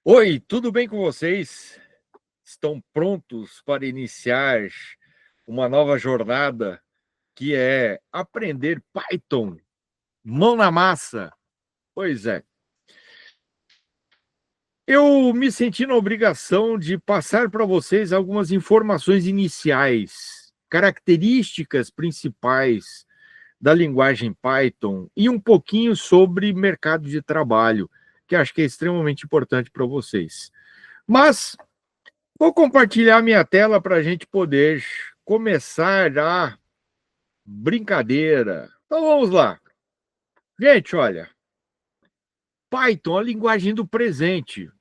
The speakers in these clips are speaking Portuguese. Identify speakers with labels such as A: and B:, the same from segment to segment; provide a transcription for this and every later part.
A: Oi, tudo bem com vocês? Estão prontos para iniciar uma nova jornada que é aprender Python, mão na massa? Pois é. Eu me senti na obrigação de passar para vocês algumas informações iniciais, características principais da linguagem Python e um pouquinho sobre mercado de trabalho, que acho que é extremamente importante para vocês. Mas vou compartilhar minha tela para a gente poder começar a brincadeira. Então vamos lá. Gente, olha, Python, a linguagem do presente.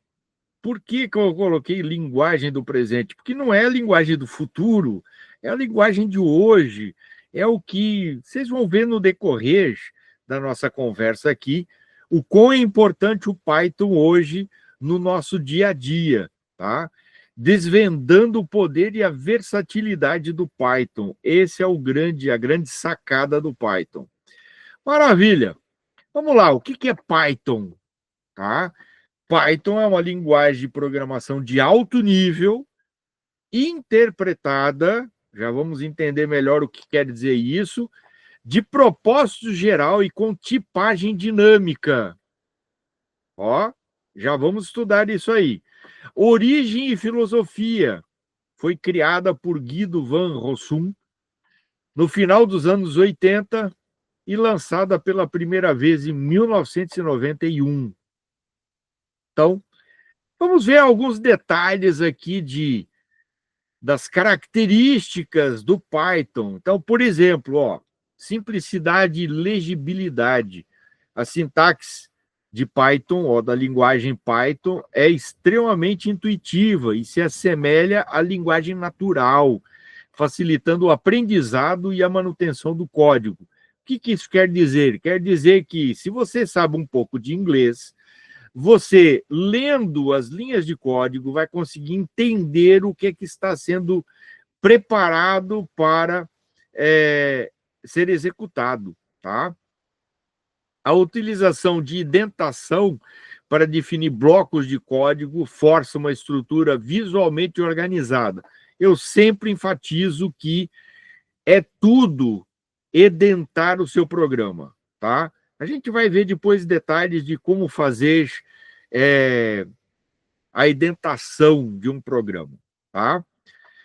A: Por que eu coloquei linguagem do presente? Porque não é a linguagem do futuro, é a linguagem de hoje. É o que vocês vão ver no decorrer da nossa conversa aqui, o quão é importante o Python hoje no nosso dia a dia, tá? Desvendando o poder e a versatilidade do Python. Esse é a grande sacada do Python. Maravilha. Vamos lá, o que é Python, tá? Python é uma linguagem de programação de alto nível, interpretada, já vamos entender melhor o que quer dizer isso, de propósito geral e com tipagem dinâmica. Ó, já vamos estudar isso aí. Origem e filosofia. Foi criada por Guido van Rossum no final dos anos 80 e lançada pela primeira vez em 1991. Então, vamos ver alguns detalhes aqui das características do Python. Então, por exemplo, ó, simplicidade e legibilidade. A sintaxe de Python, ó, da linguagem Python, é extremamente intuitiva e se assemelha à linguagem natural, facilitando o aprendizado e a manutenção do código. O que isso quer dizer? Quer dizer que, se você sabe um pouco de inglês, você, lendo as linhas de código, vai conseguir entender o que está sendo preparado para ser executado, tá? A utilização de indentação para definir blocos de código força uma estrutura visualmente organizada. Eu sempre enfatizo que é tudo edentar o seu programa, tá? A gente vai ver depois detalhes de como fazer a indentação de um programa, tá?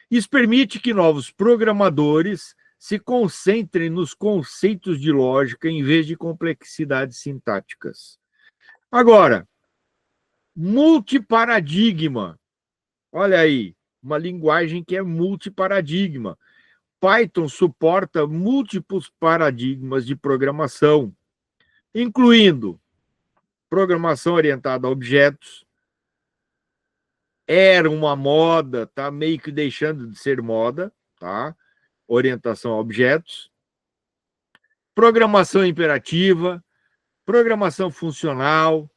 A: Isso permite que novos programadores se concentrem nos conceitos de lógica em vez de complexidades sintáticas. Agora, multiparadigma. Olha aí, uma linguagem que é multiparadigma. Python suporta múltiplos paradigmas de programação, incluindo programação orientada a objetos. Era uma moda, tá meio que deixando de ser moda, tá? Orientação a objetos. Programação imperativa, programação funcional,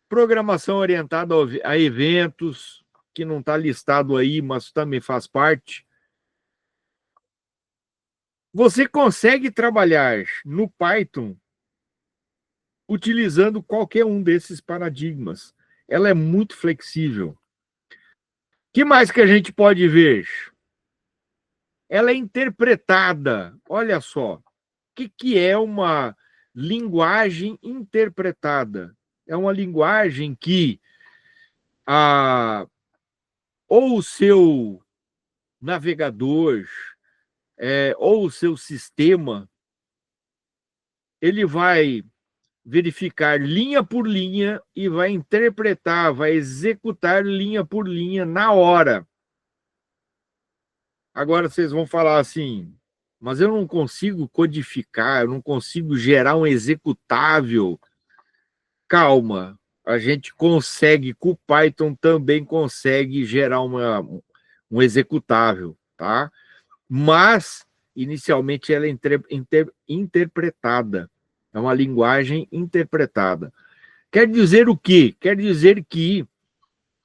A: programação orientada a eventos, que não está listado aí, mas também faz parte. Você consegue trabalhar no Python utilizando qualquer um desses paradigmas. Ela é muito flexível. O que mais que a gente pode ver? Ela é interpretada. Olha só, o que é uma linguagem interpretada? É uma linguagem que ou o seu navegador, ou o seu sistema, ele vai verificar linha por linha e vai interpretar, vai executar linha por linha na hora. Agora vocês vão falar assim, mas eu não consigo codificar, eu não consigo gerar um executável. Calma, a gente consegue, com o Python também consegue gerar um executável, tá? Mas, inicialmente, ela é interpretada. É uma linguagem interpretada. Quer dizer o quê? Quer dizer que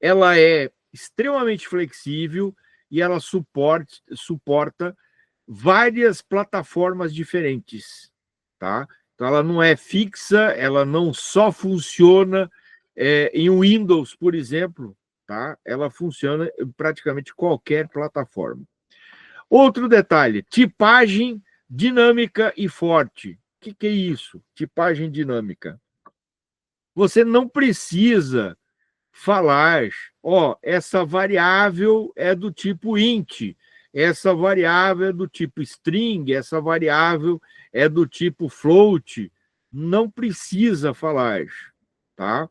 A: ela é extremamente flexível e ela suporta várias plataformas diferentes, tá? Então, ela não é fixa, ela não só funciona em Windows, por exemplo, tá? Ela funciona em praticamente qualquer plataforma. Outro detalhe, tipagem dinâmica e forte. O que é isso? Tipagem dinâmica. Você não precisa falar, essa variável é do tipo int, essa variável é do tipo string, essa variável é do tipo float. Não precisa falar, tá?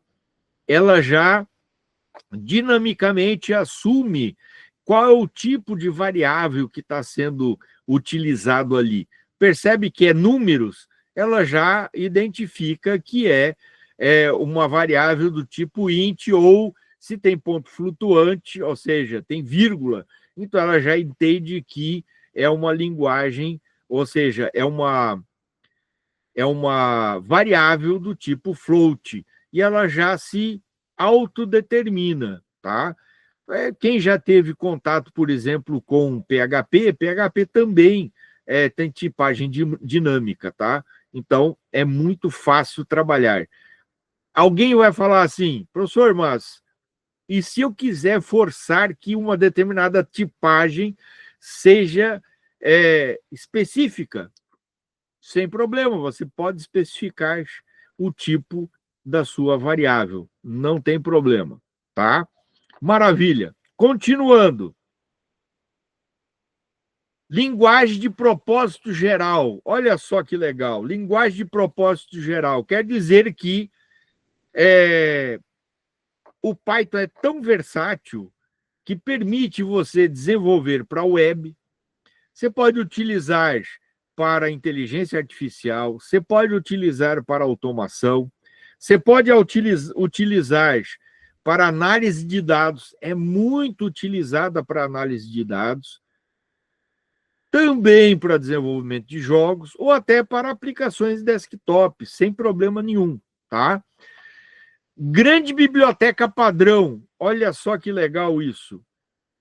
A: Ela já dinamicamente assume qual é o tipo de variável que está sendo utilizado ali. Percebe que é números, ela já identifica que é uma variável do tipo int, ou se tem ponto flutuante, ou seja, tem vírgula, então ela já entende que é uma linguagem, ou seja, é uma variável do tipo float, e ela já se autodetermina, tá? Quem já teve contato, por exemplo, com PHP também tem tipagem dinâmica, tá? Então, é muito fácil trabalhar. Alguém vai falar assim, professor, mas e se eu quiser forçar que uma determinada tipagem seja específica? Sem problema, você pode especificar o tipo da sua variável, não tem problema, tá? Maravilha. Continuando. Linguagem de propósito geral. Olha só que legal. Linguagem de propósito geral. Quer dizer que o Python é tão versátil que permite você desenvolver para a web. Você pode utilizar para inteligência artificial, você pode utilizar para automação, você pode utilizar para análise de dados, é muito utilizada para análise de dados, também para desenvolvimento de jogos ou até para aplicações desktop, sem problema nenhum, tá? Grande biblioteca padrão, olha só que legal isso.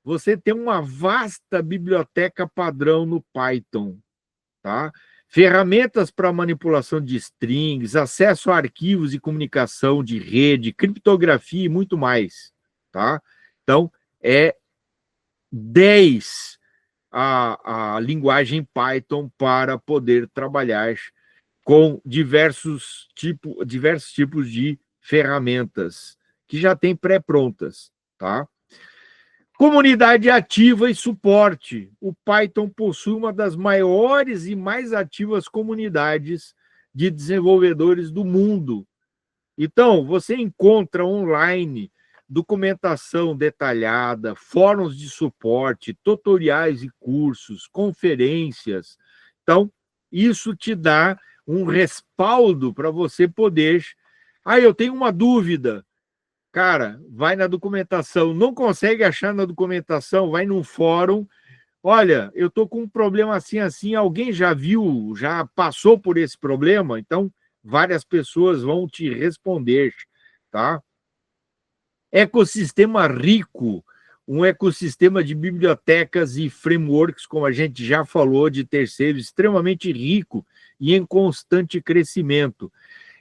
A: Você tem uma vasta biblioteca padrão no Python, tá? Ferramentas para manipulação de strings, acesso a arquivos e comunicação de rede, criptografia e muito mais, tá? Então, é 10 a linguagem Python para poder trabalhar com diversos tipos de ferramentas que já tem pré-prontas, tá? Comunidade ativa e suporte. O Python possui uma das maiores e mais ativas comunidades de desenvolvedores do mundo. Então, você encontra online documentação detalhada, fóruns de suporte, tutoriais e cursos, conferências. Então, isso te dá um respaldo para você poder. Eu tenho uma dúvida. Cara, vai na documentação. Não consegue achar na documentação, vai num fórum. Olha, eu estou com um problema assim, assim. Alguém já viu, já passou por esse problema? Então, várias pessoas vão te responder, tá? Ecossistema rico, um ecossistema de bibliotecas e frameworks, como a gente já falou, de terceiros, extremamente rico e em constante crescimento.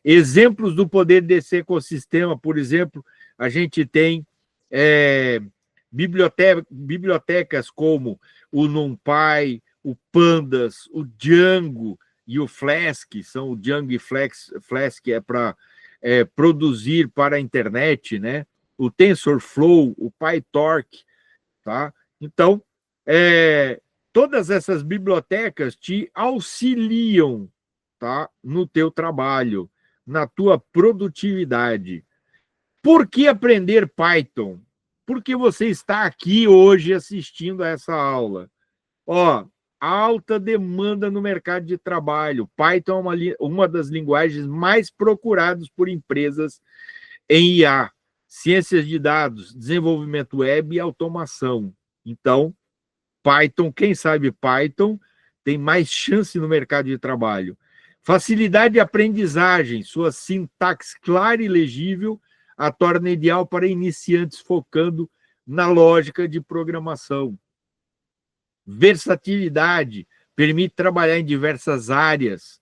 A: Exemplos do poder desse ecossistema, por exemplo, a gente tem bibliotecas como o NumPy, o Pandas, o Django e o Flask, são o Django e Flask é para produzir para a internet, né? O TensorFlow, o PyTorch, tá? Então, todas essas bibliotecas te auxiliam, tá? No teu trabalho, na tua produtividade. Por que aprender Python? Porque você está aqui hoje assistindo a essa aula. Alta demanda no mercado de trabalho. Python é uma das linguagens mais procuradas por empresas em IA, ciências de dados, desenvolvimento web e automação. Então, Python, quem sabe Python, tem mais chance no mercado de trabalho. Facilidade de aprendizagem, sua sintaxe clara e legível a torna ideal para iniciantes focando na lógica de programação. Versatilidade, permite trabalhar em diversas áreas.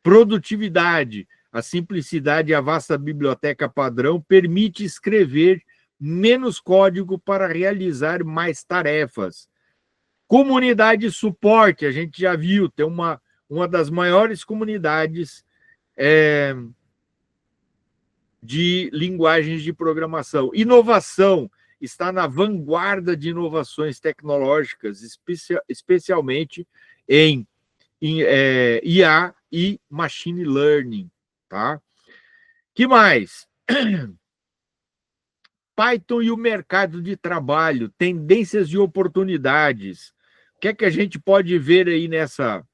A: Produtividade, A simplicidade e a vasta biblioteca padrão permite escrever menos código para realizar mais tarefas. Comunidade de suporte, a gente já viu, tem uma das maiores comunidades de linguagens de programação. Inovação, está na vanguarda de inovações tecnológicas, especialmente em IA e Machine Learning. Tá? Que mais? Python e o mercado de trabalho, tendências e oportunidades. O que é que a gente pode ver aí nessa...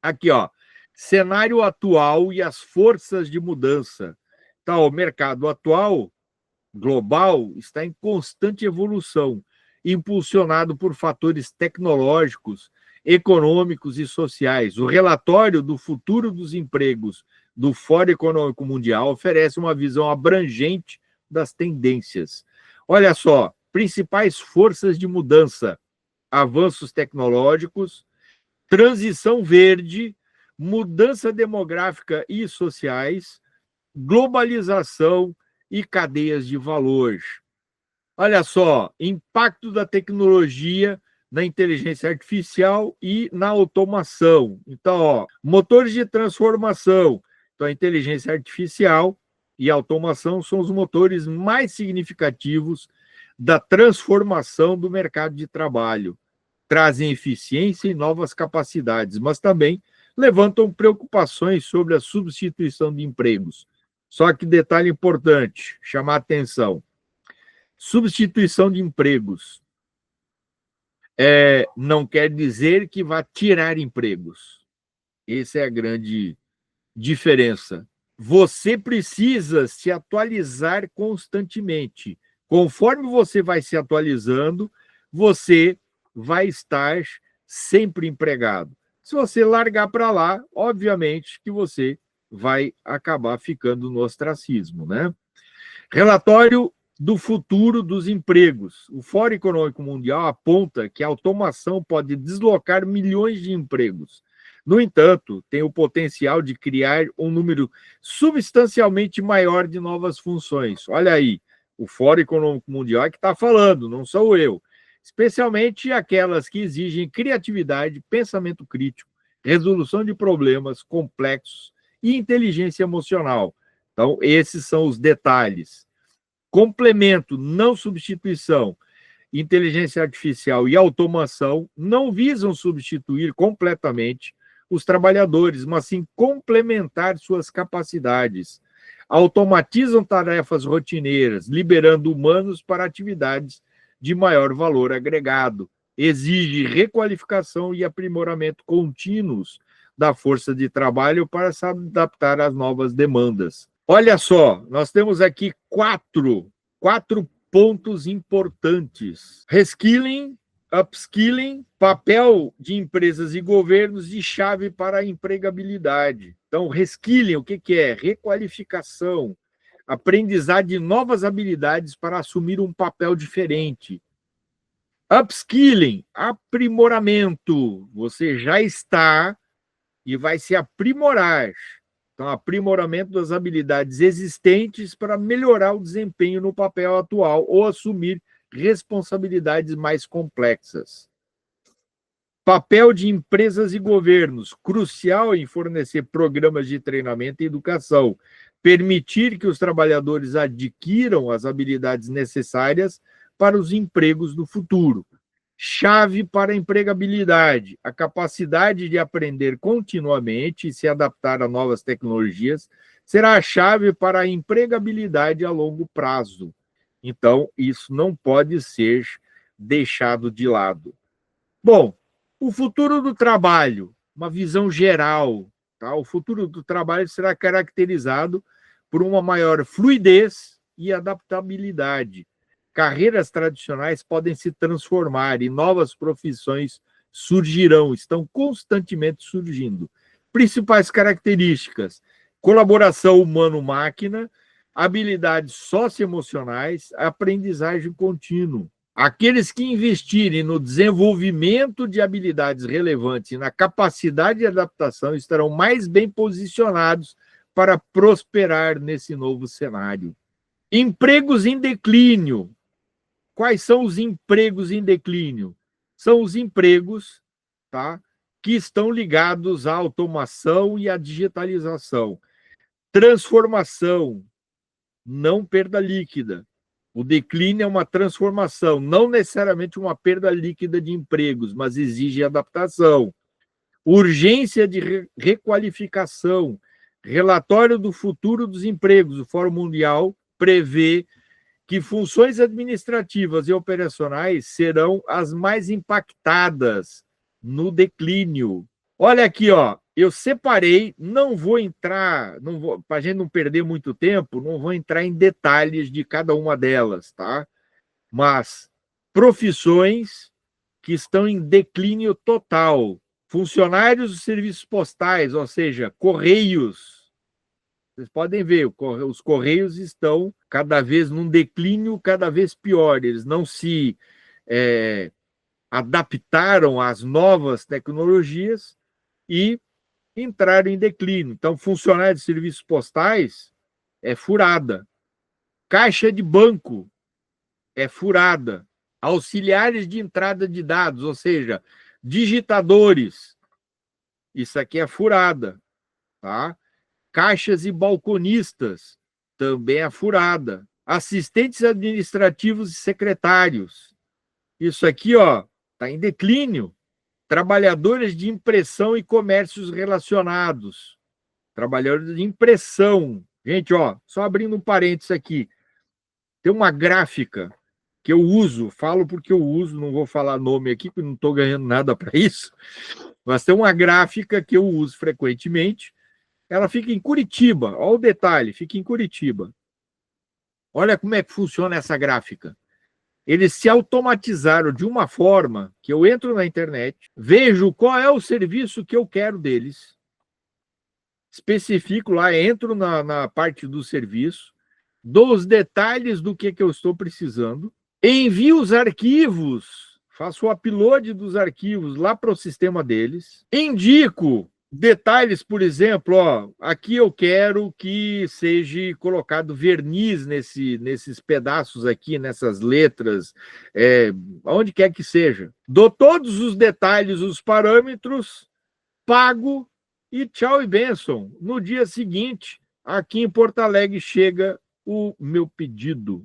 A: Aqui, ó. Cenário atual e as forças de mudança. Então, o mercado atual, global, está em constante evolução, impulsionado por fatores tecnológicos, econômicos e sociais. O relatório do futuro dos empregos do Fórum Econômico Mundial oferece uma visão abrangente das tendências. Olha só, principais forças de mudança: avanços tecnológicos, transição verde, mudança demográfica e sociais, globalização e cadeias de valor. Olha só, impacto da tecnologia na inteligência artificial e na automação. Então, ó, motores de transformação. Então, a inteligência artificial e a automação são os motores mais significativos da transformação do mercado de trabalho. Trazem eficiência e novas capacidades, mas também levantam preocupações sobre a substituição de empregos. Só que detalhe importante, chamar a atenção. Substituição de empregos não quer dizer que vai tirar empregos. Essa é a grande diferença. Você precisa se atualizar constantemente. Conforme você vai se atualizando, você vai estar sempre empregado. Se você largar para lá, obviamente que você vai acabar ficando no ostracismo, né? Relatório do futuro dos empregos. O Fórum Econômico Mundial aponta que a automação pode deslocar milhões de empregos. No entanto, tem o potencial de criar um número substancialmente maior de novas funções. Olha aí, o Fórum Econômico Mundial é que está falando, não sou eu. Especialmente aquelas que exigem criatividade, pensamento crítico, resolução de problemas complexos e inteligência emocional. Então, esses são os detalhes. Complemento, não substituição. Inteligência artificial e automação não visam substituir completamente os trabalhadores, mas sim complementar suas capacidades. Automatizam tarefas rotineiras, liberando humanos para atividades de maior valor agregado. Exige requalificação e aprimoramento contínuos da força de trabalho para se adaptar às novas demandas. Olha só, nós temos aqui quatro pontos importantes. Reskilling, upskilling, papel de empresas e governos de chave para a empregabilidade. Então, reskilling, o que é? Requalificação, aprendizado de novas habilidades para assumir um papel diferente. Upskilling, aprimoramento. Você já está e vai se aprimorar. Então, aprimoramento das habilidades existentes para melhorar o desempenho no papel atual ou assumir responsabilidades mais complexas. Papel de empresas e governos, crucial em fornecer programas de treinamento e educação, permitir que os trabalhadores adquiram as habilidades necessárias para os empregos do futuro. Chave para a empregabilidade, a capacidade de aprender continuamente e se adaptar a novas tecnologias será a chave para a empregabilidade a longo prazo. Então, isso não pode ser deixado de lado. Bom, o futuro do trabalho, uma visão geral, tá? O futuro do trabalho será caracterizado por uma maior fluidez e adaptabilidade. Carreiras tradicionais podem se transformar e novas profissões surgirão, estão constantemente surgindo. Principais características: colaboração humano-máquina, habilidades socioemocionais, aprendizagem contínua. Aqueles que investirem no desenvolvimento de habilidades relevantes e na capacidade de adaptação estarão mais bem posicionados para prosperar nesse novo cenário. Empregos em declínio. Quais são os empregos em declínio? São os empregos, tá, que estão ligados à automação e à digitalização. Transformação, não perda líquida. O declínio é uma transformação, não necessariamente uma perda líquida de empregos, mas exige adaptação. Urgência de requalificação. Relatório do futuro dos empregos. O Fórum Mundial prevê que funções administrativas e operacionais serão as mais impactadas no declínio. Olha aqui, ó, eu separei, não vou entrar, para a gente não perder muito tempo, não vou entrar em detalhes de cada uma delas, tá? Mas profissões que estão em declínio total. Funcionários dos serviços postais, ou seja, correios. Vocês podem ver, os correios estão cada vez num declínio cada vez pior. Eles não se adaptaram às novas tecnologias e entraram em declínio. Então, funcionário de serviços postais é furada. Caixa de banco é furada. Auxiliares de entrada de dados, ou seja, digitadores. Isso aqui é furada, tá? Caixas e balconistas também é furada. Assistentes administrativos e secretários. Isso aqui, ó, está em declínio. Trabalhadores de impressão e comércios relacionados. Trabalhadores de impressão. Gente, ó, só abrindo um parênteses aqui. Tem uma gráfica que eu uso, falo porque eu uso, não vou falar nome aqui, porque não estou ganhando nada para isso, mas tem uma gráfica que eu uso frequentemente. Ela fica em Curitiba. Olha o detalhe, fica em Curitiba. Olha como é que funciona essa gráfica. Eles se automatizaram de uma forma que eu entro na internet, vejo qual é o serviço que eu quero deles, especifico lá, entro na parte do serviço, dou os detalhes do que eu estou precisando, envio os arquivos, faço o upload dos arquivos lá para o sistema deles, indico detalhes, por exemplo, ó, aqui eu quero que seja colocado verniz nesses pedaços aqui, nessas letras, onde quer que seja. Dou todos os detalhes, os parâmetros, pago e tchau e bênção. No dia seguinte, aqui em Porto Alegre chega o meu pedido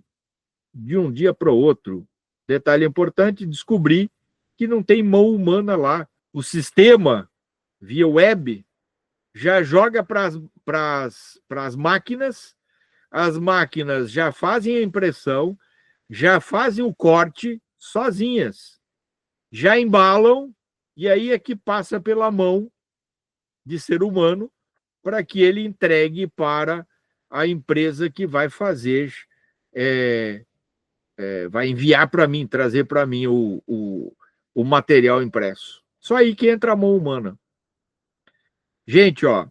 A: de um dia para o outro. Detalhe importante, descobri que não tem mão humana lá. O sistema via web, já joga para as máquinas, as máquinas já fazem a impressão, já fazem o corte sozinhas, já embalam, e aí é que passa pela mão de ser humano para que ele entregue para a empresa que vai fazer, vai enviar para mim, trazer para mim o material impresso. Só aí que entra a mão humana. Gente, ó,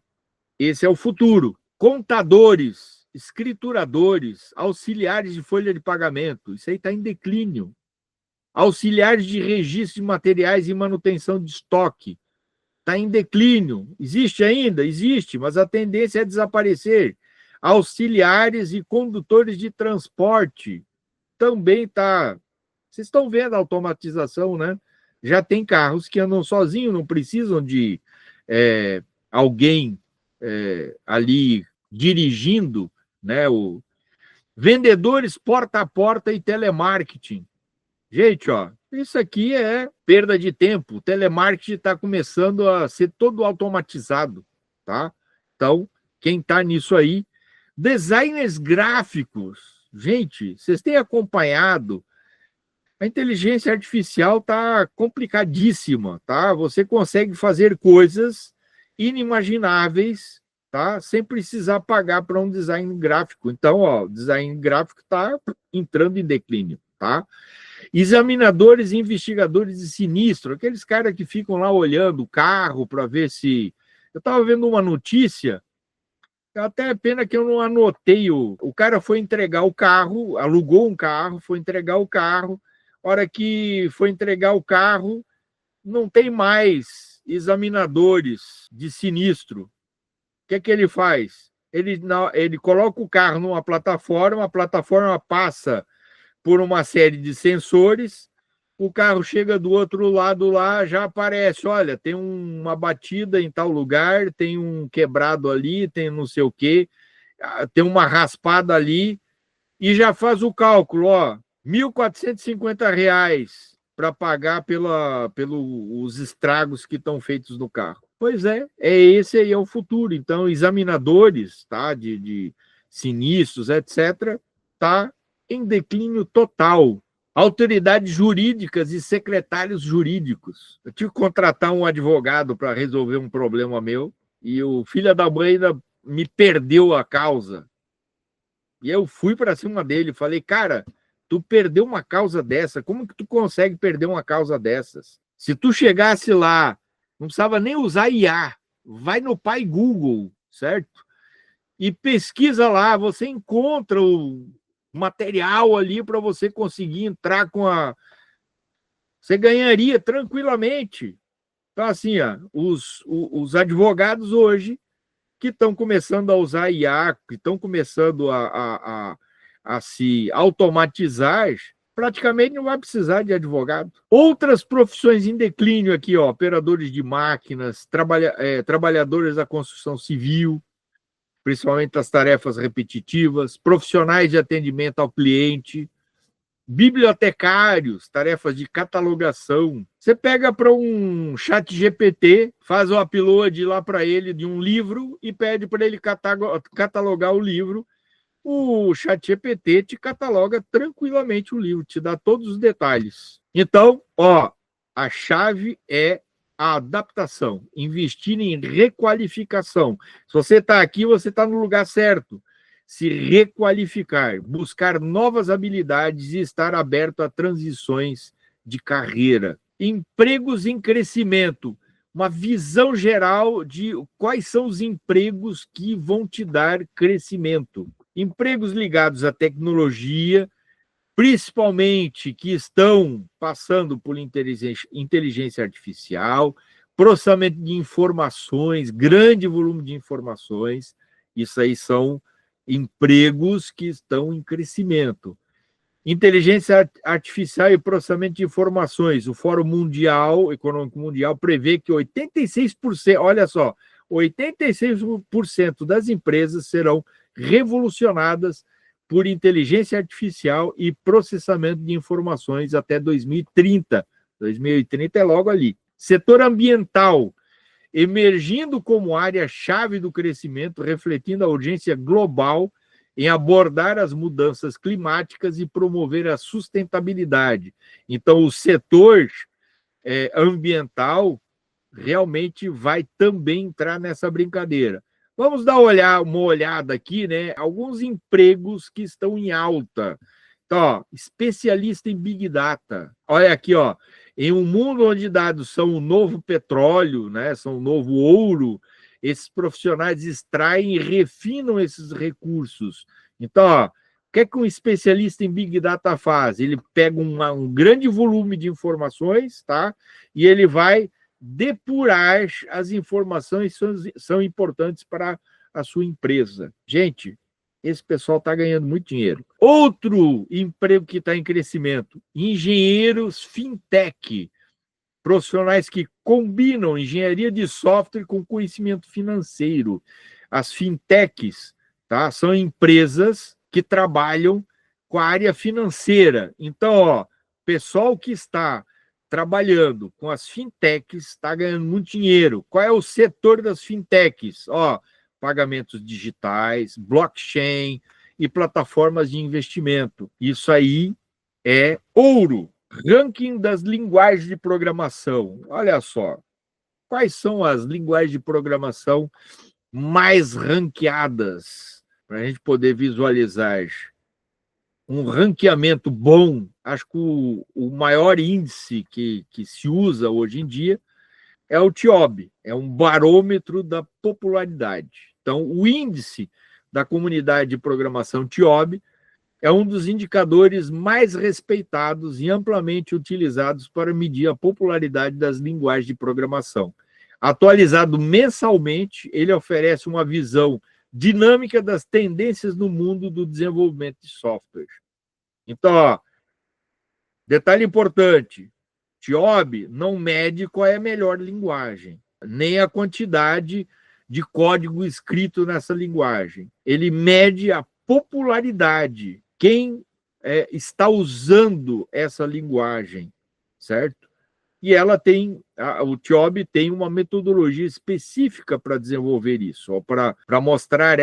A: esse é o futuro. Contadores, escrituradores, auxiliares de folha de pagamento, isso aí está em declínio. Auxiliares de registro de materiais e manutenção de estoque, está em declínio. Existe ainda? Existe, mas a tendência é desaparecer. Auxiliares e condutores de transporte, também está. Vocês estão vendo a automatização, né? Já tem carros que andam sozinhos, não precisam de alguém ali dirigindo, né? Vendedores porta a porta e telemarketing. Gente, ó, isso aqui é perda de tempo. O telemarketing está começando a ser todo automatizado, tá? Então, quem está nisso aí, designers gráficos. Gente, vocês têm acompanhado? A inteligência artificial está complicadíssima, tá? Você consegue fazer coisas inimagináveis, tá? Sem precisar pagar para um design gráfico. Então, ó, o design gráfico está entrando em declínio, tá? Examinadores e investigadores de sinistro, aqueles caras que ficam lá olhando o carro para ver se... Eu estava vendo uma notícia, até é pena que eu não anotei. O cara foi entregar o carro, alugou um carro, foi entregar o carro. Hora que foi entregar o carro, não tem mais examinadores de sinistro. O que é que ele faz? ele coloca o carro numa plataforma, a plataforma passa por uma série de sensores, o carro chega do outro lado lá, já aparece, olha, tem uma batida em tal lugar, tem um quebrado ali, tem não sei o quê, tem uma raspada ali, e já faz o cálculo, ó, R$ 1.450 para pagar pelos estragos que estão feitos no carro. Pois esse aí é o futuro. Então, examinadores, tá, de sinistros, etc., tá em declínio total. Autoridades jurídicas e secretários jurídicos. Eu tive que contratar um advogado para resolver um problema meu e o filho da mãe ainda me perdeu a causa. E eu fui para cima dele, falei, cara, tu perdeu uma causa dessa, como que tu consegue perder uma causa dessas? Se tu chegasse lá, não precisava nem usar IA, vai no pai Google, certo? E pesquisa lá, você encontra o material ali para você conseguir entrar com a... Você ganharia tranquilamente. Então, assim, ó, os advogados hoje que estão começando a usar IA, que estão começando a se automatizar, praticamente não vai precisar de advogado. Outras profissões em declínio aqui, ó, operadores de máquinas, trabalhadores da construção civil, principalmente as tarefas repetitivas, profissionais de atendimento ao cliente, bibliotecários, tarefas de catalogação. Você pega para um chat GPT, faz o upload lá para ele de um livro e pede para ele catalogar o livro. O chat GPT te cataloga tranquilamente o livro, te dá todos os detalhes. Então, ó, a chave é a adaptação, investir em requalificação. Se você está aqui, você está no lugar certo. Se requalificar, buscar novas habilidades e estar aberto a transições de carreira. Empregos em crescimento, uma visão geral de quais são os empregos que vão te dar crescimento. Empregos ligados à tecnologia, principalmente que estão passando por inteligência artificial, processamento de informações, grande volume de informações, isso aí são empregos que estão em crescimento. Inteligência artificial e processamento de informações. O Fórum Econômico Mundial prevê que 86%, olha só, 86% das empresas serão revolucionadas por inteligência artificial e processamento de informações até 2030. 2030 é logo ali. Setor ambiental, emergindo como área-chave do crescimento, refletindo a urgência global em abordar as mudanças climáticas e promover a sustentabilidade. Então, o setor ambiental realmente vai também entrar nessa brincadeira. Vamos dar uma olhada aqui, né? Alguns empregos que estão em alta. Então, ó, especialista em Big Data. Olha aqui, ó. Em um mundo onde dados são o novo petróleo, né? São o novo ouro, esses profissionais extraem e refinam esses recursos. Então, ó, o que é que um especialista em Big Data faz? Ele pega um grande volume de informações, tá? E ele vai depurar as informações que são importantes para a sua empresa. Gente, esse pessoal está ganhando muito dinheiro. Outro emprego que está em crescimento, engenheiros fintech, profissionais que combinam engenharia de software com conhecimento financeiro. As fintechs, tá, são empresas que trabalham com a área financeira. Então, ó, pessoal que está trabalhando com as fintechs está ganhando muito dinheiro. Qual é o setor das fintechs? Ó, pagamentos digitais, blockchain e plataformas de investimento. Isso aí é ouro. Ranking das linguagens de programação. Olha só, quais são as linguagens de programação mais ranqueadas para a gente poder visualizar um ranqueamento bom? Acho que o maior índice que se usa hoje em dia é o TIOB, é um barômetro da popularidade. Então, o índice da comunidade de programação TIOB é um dos indicadores mais respeitados e amplamente utilizados para medir a popularidade das linguagens de programação. Atualizado mensalmente, ele oferece uma visão dinâmica das tendências no mundo do desenvolvimento de software. Então, ó, detalhe importante, TIOB não mede qual é a melhor linguagem, nem a quantidade de código escrito nessa linguagem. Ele mede a popularidade, quem está usando essa linguagem, certo? E ela tem, o TIOB tem uma metodologia específica para desenvolver isso, para mostrar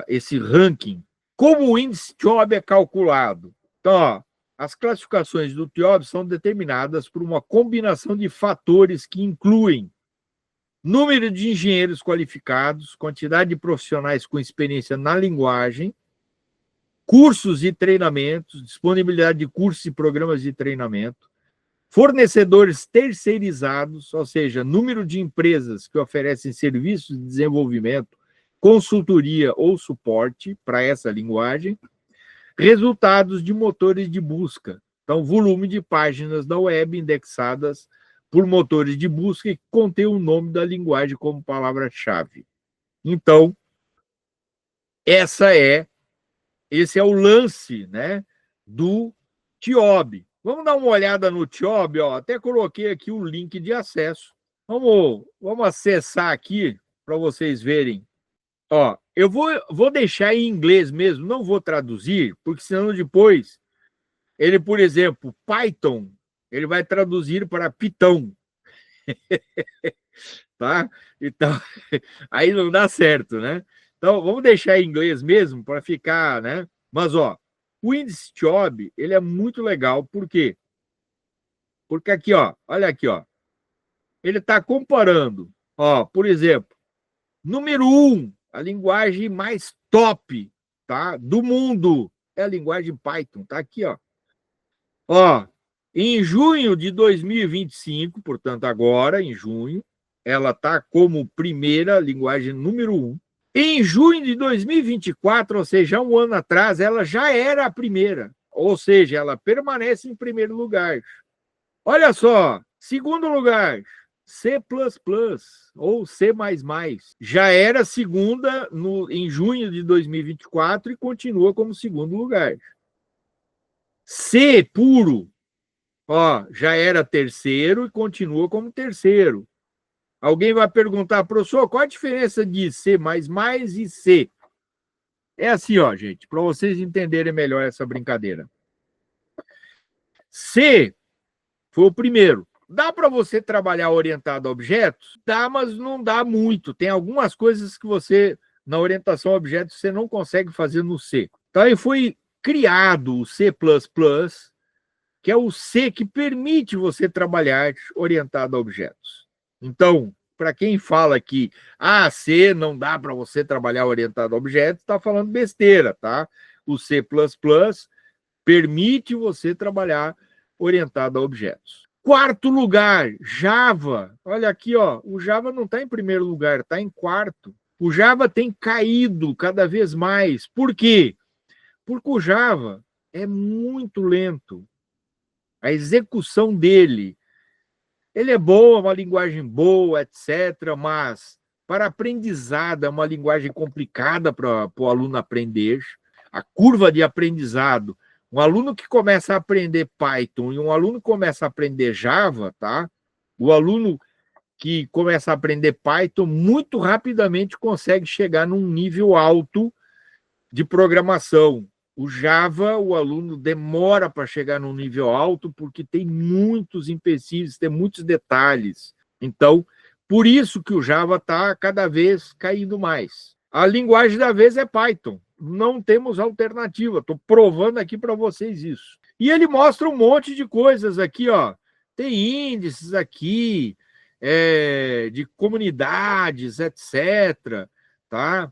A: esse ranking. Como o índice TIOB é calculado? Então, ó, as classificações do TIOB são determinadas por uma combinação de fatores que incluem número de engenheiros qualificados, quantidade de profissionais com experiência na linguagem, cursos e treinamentos, disponibilidade de cursos e programas de treinamento, fornecedores terceirizados, ou seja, número de empresas que oferecem serviços de desenvolvimento, consultoria ou suporte para essa linguagem, resultados de motores de busca, então volume de páginas da web indexadas por motores de busca que contém o nome da linguagem como palavra-chave. Então, esse é o lance, né, do TIOB. Vamos dar uma olhada no TIOB, ó. Até coloquei aqui o link de acesso. Vamos acessar aqui para vocês verem. Ó, eu vou deixar em inglês mesmo, não vou traduzir, porque senão depois ele, por exemplo, Python, ele vai traduzir para Python. Tá? Então, aí não dá certo, né? Então, vamos deixar em inglês mesmo para ficar, né? Mas, ó, o índice TIOB, ele é muito legal, por quê? Porque aqui, ó, olha aqui, ó, ele está comparando, ó, por exemplo, número 1, a linguagem mais top, tá? Do mundo é a linguagem Python, tá aqui, ó. Ó, em junho de 2025, portanto, agora, em junho, ela está como primeira linguagem número 1. Em junho de 2024, ou seja, um ano atrás, ela já era a primeira. Ou seja, ela permanece em primeiro lugar. Olha só, segundo lugar, C++ ou C++. Já era segunda em junho de 2024 e continua como segundo lugar. C puro, ó, já era terceiro e continua como terceiro. Alguém vai perguntar, professor, qual a diferença de C++ e C? É assim, ó, gente, para vocês entenderem melhor essa brincadeira. C foi o primeiro. Dá para você trabalhar orientado a objetos? Dá, mas não dá muito. Tem algumas coisas que você, na orientação a objetos, você não consegue fazer no C. Então, aí foi criado o C++, que é o C que permite você trabalhar orientado a objetos. Então, para quem fala que C não dá para você trabalhar orientado a objetos, está falando besteira, tá? O C++ permite você trabalhar orientado a objetos. Quarto lugar, Java. Olha aqui, ó, o Java não está em primeiro lugar, está em quarto. O Java tem caído cada vez mais. Por quê? Porque o Java é muito lento. A execução dele, ele é bom, é uma linguagem boa, etc., mas para aprendizado é uma linguagem complicada para o aluno aprender. A curva de aprendizado, um aluno que começa a aprender Python e um aluno que começa a aprender Java, tá? O aluno que começa a aprender Python muito rapidamente consegue chegar num nível alto de programação. O Java, o aluno demora para chegar num nível alto porque tem muitos empecilhos, tem muitos detalhes. Então, por isso que o Java está cada vez caindo mais. A linguagem da vez é Python. Não temos alternativa. Estou provando aqui para vocês isso. E ele mostra um monte de coisas aqui, ó. Tem índices aqui, de comunidades, etc., tá?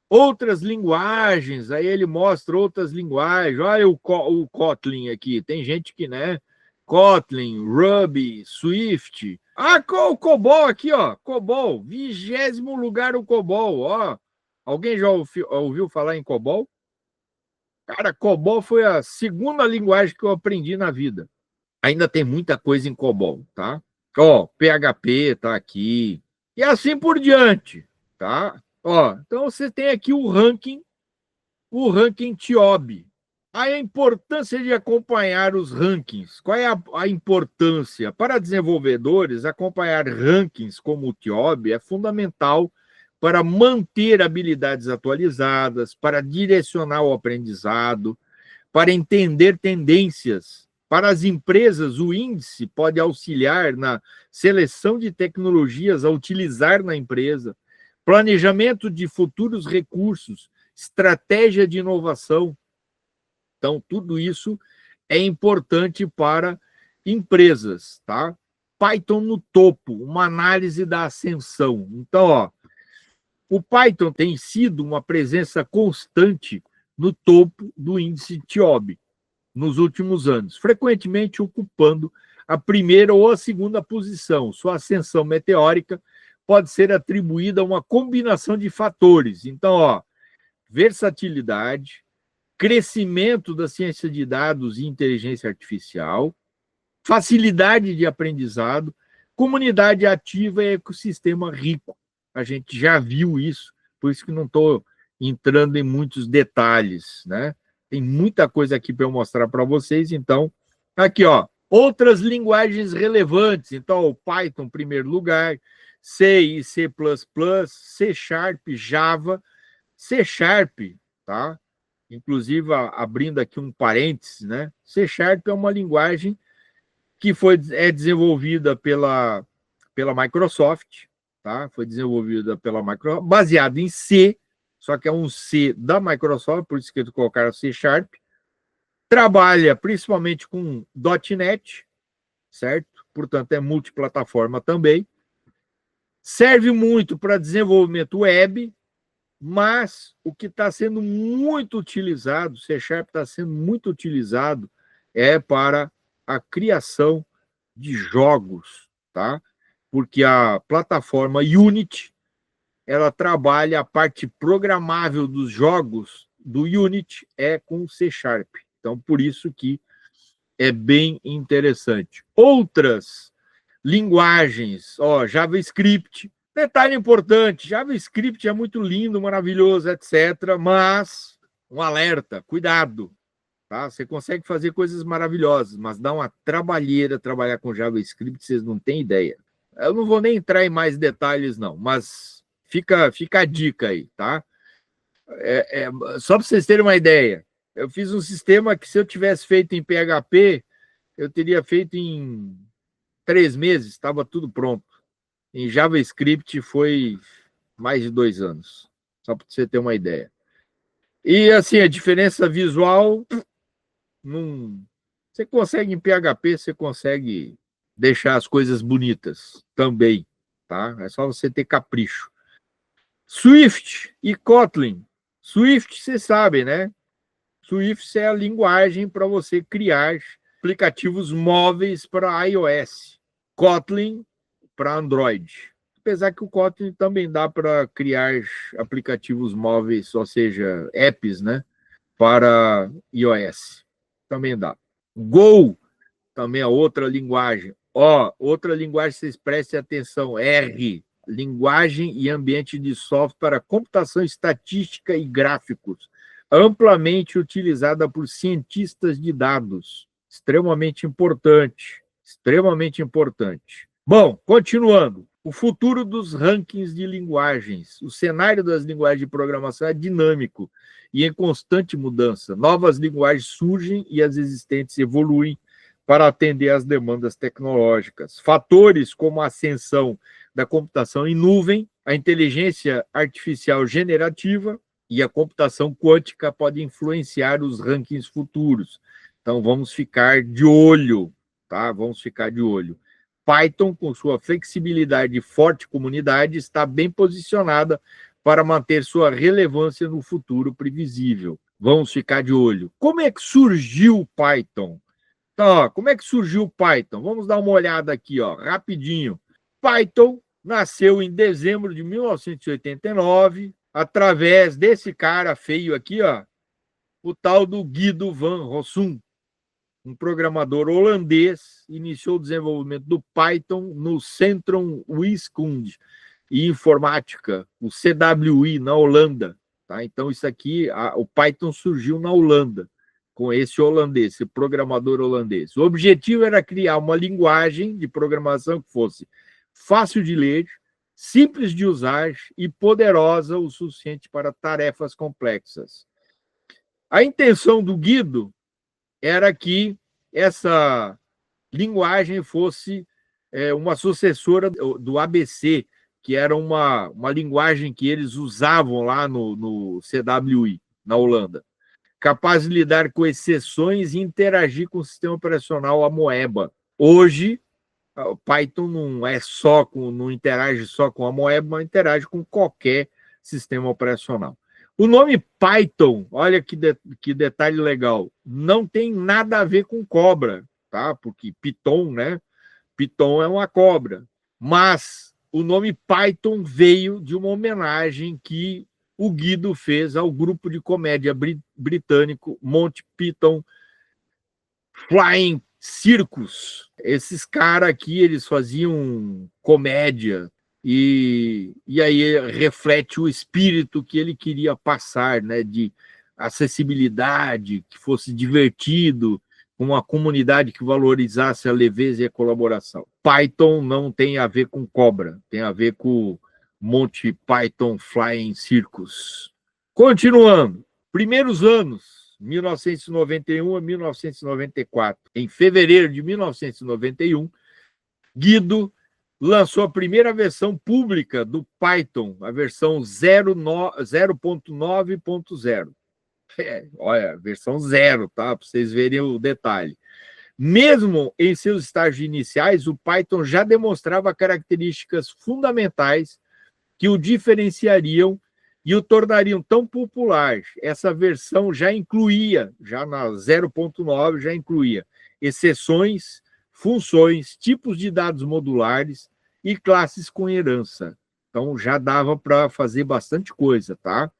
A: Outras linguagens, aí ele mostra outras linguagens. Olha o Kotlin aqui, tem gente que, né? Kotlin, Ruby, Swift. O COBOL aqui, ó. COBOL, 20º lugar o COBOL, ó. Alguém já ouviu falar em COBOL? Cara, COBOL foi a segunda linguagem que eu aprendi na vida. Ainda tem muita coisa em COBOL, tá? Ó, PHP tá aqui. E assim por diante, tá? Ó, então você tem aqui o ranking TIOB. A importância de acompanhar os rankings. Qual é a importância? Para desenvolvedores, acompanhar rankings como o TIOB é fundamental para manter habilidades atualizadas, para direcionar o aprendizado, para entender tendências. Para as empresas, o índice pode auxiliar na seleção de tecnologias a utilizar na empresa, planejamento de futuros recursos, estratégia de inovação. Então, tudo isso é importante para empresas, tá? Python no topo, uma análise da ascensão. Então, ó, o Python tem sido uma presença constante no topo do índice TIOB nos últimos anos, frequentemente ocupando a primeira ou a segunda posição. Sua ascensão meteórica pode ser atribuída a uma combinação de fatores. Então, ó, versatilidade, crescimento da ciência de dados e inteligência artificial, facilidade de aprendizado, comunidade ativa e ecossistema rico. A gente já viu isso, por isso que não estou entrando em muitos detalhes, né? Tem muita coisa aqui para eu mostrar para vocês, então, aqui, ó, outras linguagens relevantes. Então, o Python, em primeiro lugar, C e C++, C Sharp, Java, C Sharp, tá? Inclusive, abrindo aqui um parênteses, né? C Sharp é uma linguagem que é desenvolvida pela Microsoft, tá? Foi desenvolvida pela Microsoft, baseado em C, só que é um C da Microsoft, por isso que eles colocaram C Sharp. Trabalha principalmente com .NET, certo? Portanto, é multiplataforma também. Serve muito para desenvolvimento web, mas o que está sendo muito utilizado, C Sharp está sendo muito utilizado, é para a criação de jogos, tá? Porque a plataforma Unity, ela trabalha a parte programável dos jogos do Unity é com C Sharp. Então, por isso que é bem interessante. Outras linguagens, ó, JavaScript. Detalhe importante, JavaScript é muito lindo, maravilhoso, etc., mas um alerta, cuidado, tá? Você consegue fazer coisas maravilhosas, mas dá uma trabalheira trabalhar com JavaScript, vocês não têm ideia. Eu não vou nem entrar em mais detalhes, não, mas fica a dica aí, tá? Só para vocês terem uma ideia, eu fiz um sistema que, se eu tivesse feito em PHP, eu teria feito em 3 meses, estava tudo pronto. Em JavaScript foi mais de 2 anos, só para você ter uma ideia. E, assim, a diferença visual, você consegue em PHP, você consegue deixar as coisas bonitas também, tá? É só você ter capricho. Swift e Kotlin. Swift, você sabe, né? Swift é a linguagem para você criar aplicativos móveis para iOS. Kotlin para Android. Apesar que o Kotlin também dá para criar aplicativos móveis, ou seja, apps, né? Para iOS. Também dá. Go também é outra linguagem. Ó, outra linguagem, vocês prestem atenção. R, linguagem e ambiente de software para computação estatística e gráficos, amplamente utilizada por cientistas de dados. Extremamente importante. Extremamente importante. Bom, continuando. O futuro dos rankings de linguagens. O cenário das linguagens de programação é dinâmico e em constante mudança. Novas linguagens surgem e as existentes evoluem para atender às demandas tecnológicas. Fatores como a ascensão da computação em nuvem, a inteligência artificial generativa e a computação quântica podem influenciar os rankings futuros. Então, vamos ficar de olho, tá? Vamos ficar de olho. Python, com sua flexibilidade e forte comunidade, está bem posicionada para manter sua relevância no futuro previsível. Vamos ficar de olho. Como é que surgiu o Python? Então, ó, como é que surgiu o Python? Vamos dar uma olhada aqui, ó, rapidinho. Python nasceu em dezembro de 1989, através desse cara feio aqui, ó, o tal do Guido van Rossum, um programador holandês, iniciou o desenvolvimento do Python no Centrum Wiskunde. e Informática, o CWI, na Holanda. Tá? Então, isso aqui, o Python surgiu na Holanda, com esse holandês, esse programador holandês. O objetivo era criar uma linguagem de programação que fosse fácil de ler, simples de usar e poderosa o suficiente para tarefas complexas. A intenção do Guido era que essa linguagem fosse uma sucessora do ABC, que era uma linguagem que eles usavam lá no CWI, na Holanda, capaz de lidar com exceções e interagir com o sistema operacional Amoeba. Hoje, o Python não interage só com a Amoeba, mas interage com qualquer sistema operacional. O nome Python, olha que detalhe legal, não tem nada a ver com cobra, tá? Porque Python, né? Python é uma cobra. Mas o nome Python veio de uma homenagem que o Guido fez ao grupo de comédia britânico Monty Python Flying Circus. Esses caras aqui, eles faziam comédia e aí reflete o espírito que ele queria passar, né, de acessibilidade, que fosse divertido, uma comunidade que valorizasse a leveza e a colaboração. Python não tem a ver com cobra, tem a ver com Monty Python Flying Circus. Continuando, primeiros anos, 1991 a 1994. Em fevereiro de 1991, Guido lançou a primeira versão pública do Python, a versão 0.9.0. Olha, versão 0, tá? Para vocês verem o detalhe. Mesmo em seus estágios iniciais, o Python já demonstrava características fundamentais que o diferenciariam e o tornariam tão popular. Essa versão já na 0.9, já incluía exceções, funções, tipos de dados modulares e classes com herança. Então, já dava para fazer bastante coisa, tá?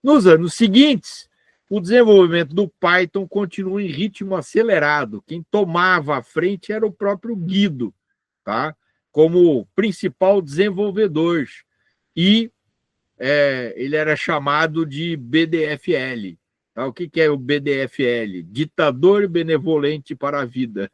A: Nos anos seguintes, o desenvolvimento do Python continua em ritmo acelerado. Quem tomava a frente era o próprio Guido, tá? Como principal desenvolvedor. E ele era chamado de BDFL. Tá? O que é o BDFL? Ditador benevolente para a vida.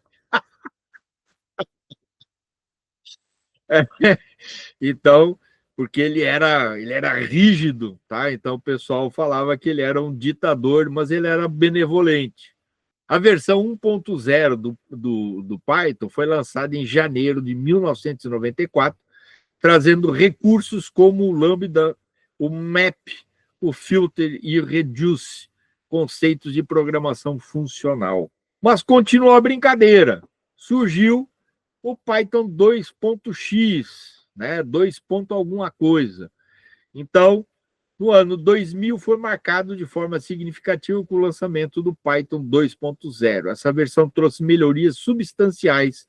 A: Então, porque ele era rígido, tá? Então o pessoal falava que ele era um ditador, mas ele era benevolente. A versão 1.0 do Python foi lançada em janeiro de 1994, trazendo recursos como o Lambda, o Map, o Filter e o Reduce, conceitos de programação funcional. Mas continuou a brincadeira. Surgiu o Python 2.x, né? 2. alguma coisa. Então, no ano 2000 foi marcado de forma significativa com o lançamento do Python 2.0. Essa versão trouxe melhorias substanciais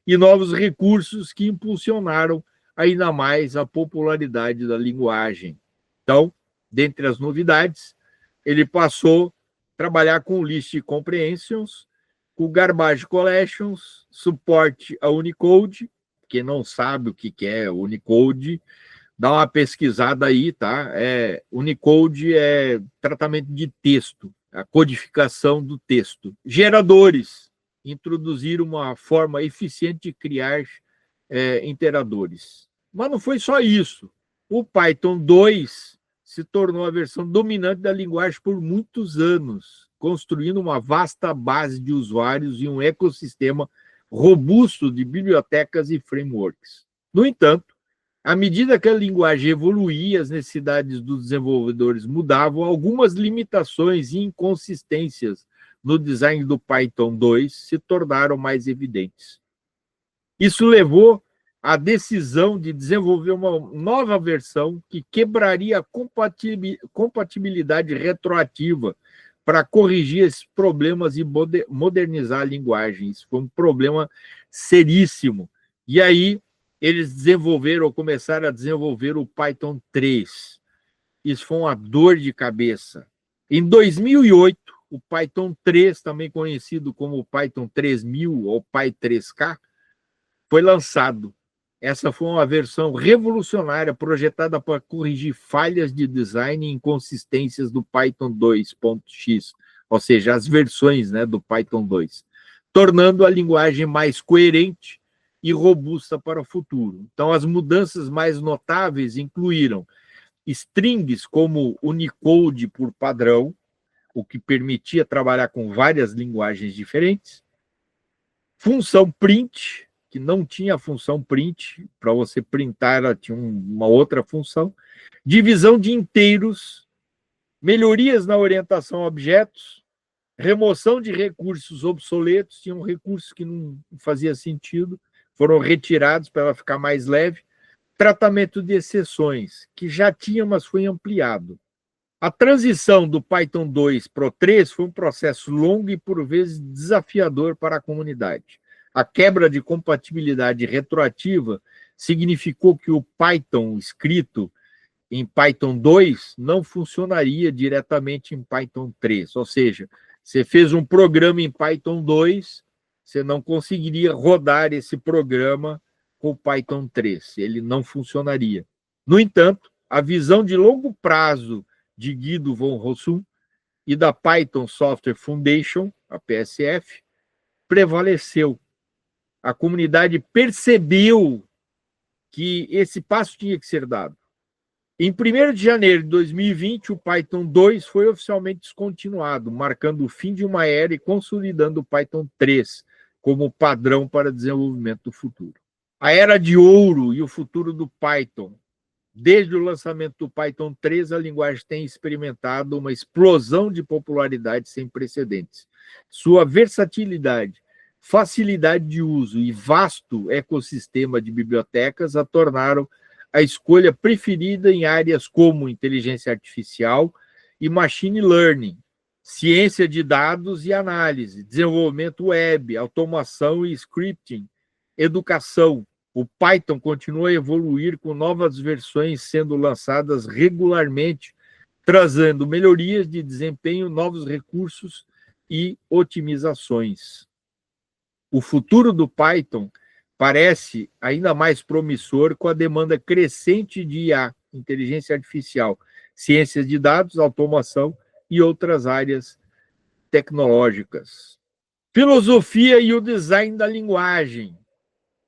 A: e novos recursos que impulsionaram ainda mais a popularidade da linguagem. Então, dentre as novidades, ele passou a trabalhar com List Comprehensions, com Garbage Collections, suporte a Unicode. Quem não sabe o que é Unicode, dá uma pesquisada aí, tá? Unicode é tratamento de texto, a codificação do texto. Geradores, introduzir uma forma eficiente de criar interadores. Mas não foi só isso. O Python 2 se tornou a versão dominante da linguagem por muitos anos, construindo uma vasta base de usuários e um ecossistema robusto de bibliotecas e frameworks. No entanto, à medida que a linguagem evoluía, as necessidades dos desenvolvedores mudavam, algumas limitações e inconsistências no design do Python 2 se tornaram mais evidentes. Isso levou à decisão de desenvolver uma nova versão que quebraria a compatibilidade retroativa para corrigir esses problemas e modernizar a linguagem. Isso foi um problema seríssimo. E aí, eles começaram a desenvolver o Python 3. Isso foi uma dor de cabeça. Em 2008, o Python 3, também conhecido como Python 3000 ou Py 3K, foi lançado. Essa foi uma versão revolucionária projetada para corrigir falhas de design e inconsistências do Python 2.x, ou seja, as versões, né, do Python 2, tornando a linguagem mais coerente e robusta para o futuro. Então, as mudanças mais notáveis incluíram strings como Unicode por padrão, o que permitia trabalhar com várias linguagens diferentes, função print, que não tinha função print, para você printar ela tinha uma outra função, divisão de inteiros, melhorias na orientação a objetos, remoção de recursos obsoletos, tinham recursos que não fazia sentido, foram retirados para ela ficar mais leve, tratamento de exceções, que já tinha, mas foi ampliado. A transição do Python 2 para o 3 foi um processo longo e, por vezes, desafiador para a comunidade. A quebra de compatibilidade retroativa significou que o Python escrito em Python 2 não funcionaria diretamente em Python 3. Ou seja, você fez um programa em Python 2, você não conseguiria rodar esse programa com Python 3. Ele não funcionaria. No entanto, a visão de longo prazo de Guido von Rossum e da Python Software Foundation, a PSF, prevaleceu. A comunidade percebeu que esse passo tinha que ser dado. Em 1º de janeiro de 2020, o Python 2 foi oficialmente descontinuado, marcando o fim de uma era e consolidando o Python 3 como padrão para desenvolvimento do futuro. A era de ouro e o futuro do Python. Desde o lançamento do Python 3, a linguagem tem experimentado uma explosão de popularidade sem precedentes. Sua versatilidade, facilidade de uso e vasto ecossistema de bibliotecas a tornaram a escolha preferida em áreas como inteligência artificial e machine learning, ciência de dados e análise, desenvolvimento web, automação e scripting, educação. O Python continua a evoluir com novas versões sendo lançadas regularmente, trazendo melhorias de desempenho, novos recursos e otimizações. O futuro do Python parece ainda mais promissor com a demanda crescente de IA, inteligência artificial, ciências de dados, automação e outras áreas tecnológicas. Filosofia e o design da linguagem.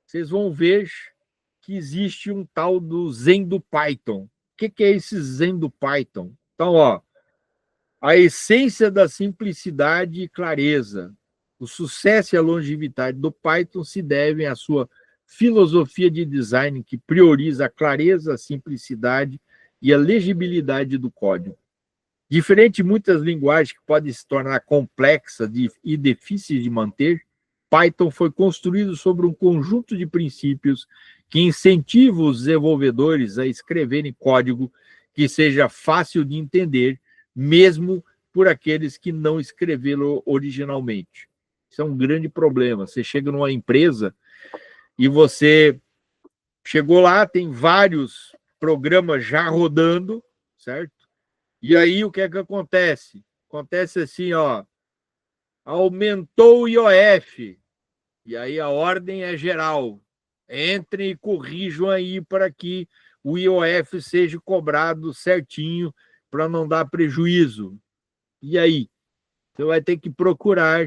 A: Vocês vão ver que existe um tal do Zen do Python. O que é esse Zen do Python? Então, a essência da simplicidade e clareza. O sucesso e a longevidade do Python se devem à sua filosofia de design que prioriza a clareza, a simplicidade e a legibilidade do código. Diferente de muitas linguagens que podem se tornar complexas e difíceis de manter, Python foi construído sobre um conjunto de princípios que incentivam os desenvolvedores a escreverem código que seja fácil de entender, mesmo por aqueles que não escreveram originalmente. Isso é um grande problema. Você chega numa empresa e você chegou lá, tem vários programas já rodando, certo? E aí o que é que acontece? Acontece assim, aumentou o IOF, e aí a ordem é geral. Entrem e corrijam aí para que o IOF seja cobrado certinho para não dar prejuízo. E aí? Você vai ter que procurar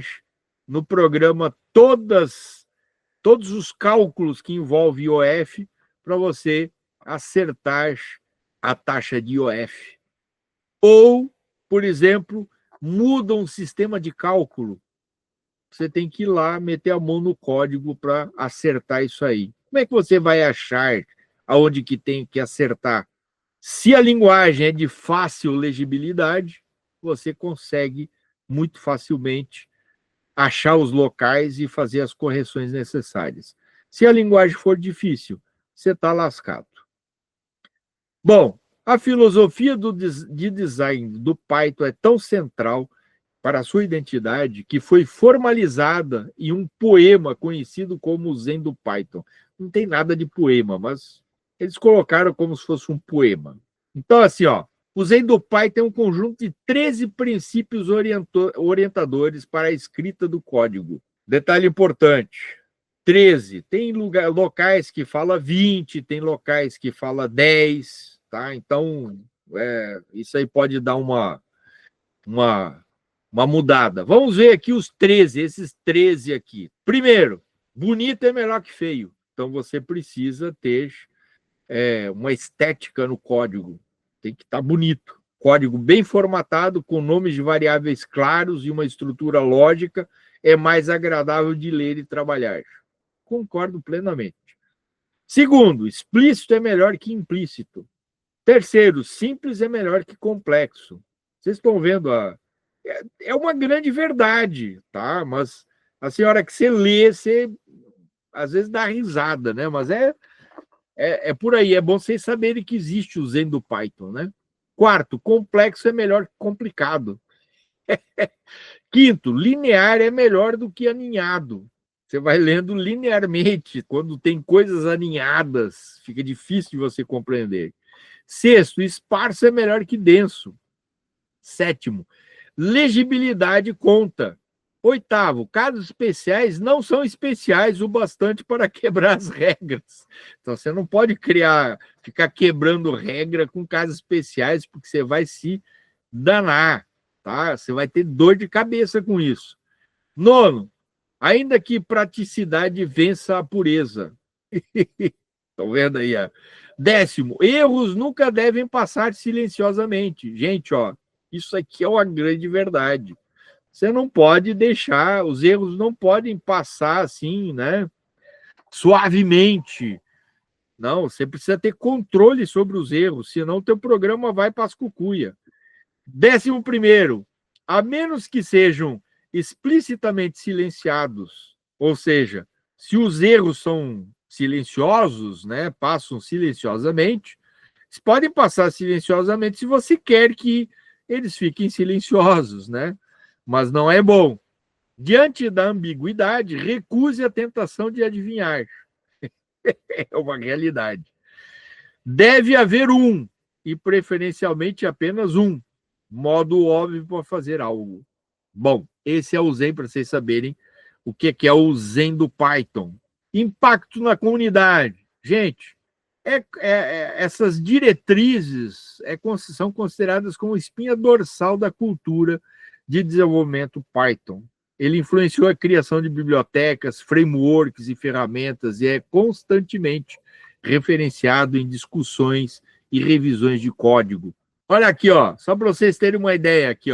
A: no programa todos os cálculos que envolvem IOF para você acertar a taxa de IOF. Ou, por exemplo, muda um sistema de cálculo. Você tem que ir lá, meter a mão no código para acertar isso aí. Como é que você vai achar aonde que tem que acertar? Se a linguagem é de fácil legibilidade, você consegue muito facilmente achar os locais e fazer as correções necessárias. Se a linguagem for difícil, você está lascado. Bom, a filosofia de design do Python é tão central para a sua identidade que foi formalizada em um poema conhecido como o Zen do Python. Não tem nada de poema, mas eles colocaram como se fosse um poema. Então, assim, o Zen do Python é um conjunto de 13 princípios orientadores para a escrita do código. Detalhe importante, 13. Tem locais que fala 20, tem locais que fala 10, tá? Então, isso aí pode dar uma mudada. Vamos ver aqui os 13, esses 13 aqui. Primeiro, bonito é melhor que feio. Então, você precisa ter uma estética no código. Tem que estar bonito. Código bem formatado, com nomes de variáveis claros e uma estrutura lógica, é mais agradável de ler e trabalhar. Concordo plenamente. Segundo, explícito é melhor que implícito. Terceiro, simples é melhor que complexo. Vocês estão vendo é uma grande verdade, tá? Mas a senhora que você lê, você às vezes dá risada, né? Mas é por aí. É bom vocês saberem que existe o Zen do Python, né? Quarto, complexo é melhor que complicado. Quinto, linear é melhor do que aninhado. Você vai lendo linearmente. Quando tem coisas aninhadas, fica difícil de você compreender. Sexto, esparso é melhor que denso. Sétimo, legibilidade conta. Oitavo, casos especiais não são especiais o bastante para quebrar as regras. Então, você não pode ficar quebrando regra com casos especiais, porque você vai se danar, tá? Você vai ter dor de cabeça com isso. Nono, ainda que praticidade vença a pureza. Estão vendo aí? Décimo, erros nunca devem passar silenciosamente. Gente, isso aqui é uma grande verdade. Você não pode deixar, os erros não podem passar assim, né? Suavemente. Não, você precisa ter controle sobre os erros, senão o teu programa vai para as cucuia. 11º, a menos que sejam explicitamente silenciados, ou seja, se os erros são silenciosos, né, passam silenciosamente, eles podem passar silenciosamente se você quer que eles fiquem silenciosos, né? Mas não é bom. Diante da ambiguidade, recuse a tentação de adivinhar. É uma realidade. Deve haver e preferencialmente apenas modo óbvio para fazer algo. Bom, esse é o Zen, para vocês saberem o que é o Zen do Python. Impacto na comunidade. Gente, essas diretrizes são consideradas como espinha dorsal da cultura de desenvolvimento Python. Ele influenciou a criação de bibliotecas, frameworks e ferramentas e é constantemente referenciado em discussões e revisões de código. Olha aqui, só para vocês terem uma ideia aqui,